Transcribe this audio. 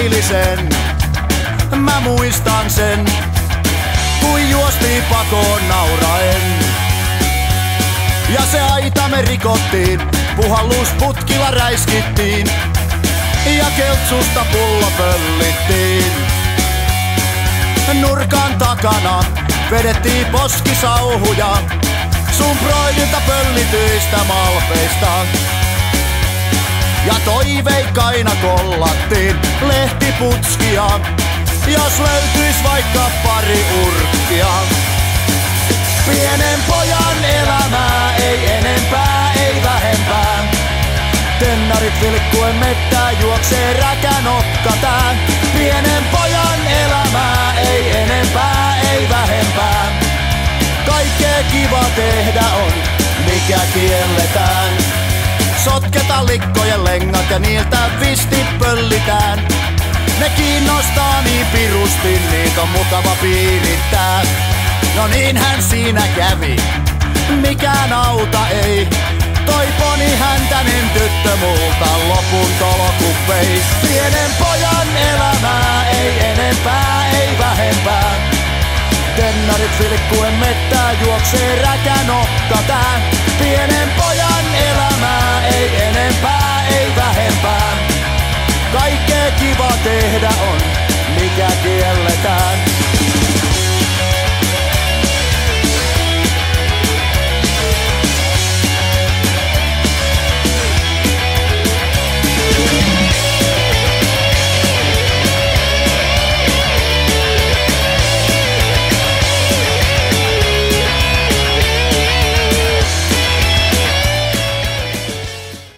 eilisen. Mä muistan sen, kun juostiin pakoon nauraen. Ja se aita me rikottiin, puhallusputkilla räiskittiin. Ja keltsusta pullo pöllittiin. Nurkan takana vedettiin poskisauhuja sun broidilta pöllityistä malpeista. Ja toiveikkaina kollattiin lehtiputskia, jos löytyis vaikka pari urkkia. Pienen pojan elämää, ei enempää, ei vähempää. Tennarit vilkkuen mettää, juoksee räkänokka tää. Pienen pojan elämää, ei enempää, ei vähempää. Kaikkea kiva tehdä on, mikä kielletään. Sotketa likkojen lengat ja niiltä vistit pöllitään. Ne kiinnostaa niin pirusti, niitä on mukava piirittää. No niinhän siinä kävi, mikään auta ei. Toi poni häntänen tyttö multa lopun tolokun vei. Pienen pojan elämää, ei enempää, ei vähempää. Tennarit vilkkuen mettää, juoksee räkänokka tää. Pienen pojan elämää, ei enempää, ei vähempää. Kaikkea kiva tehdä on, mikä kielletään.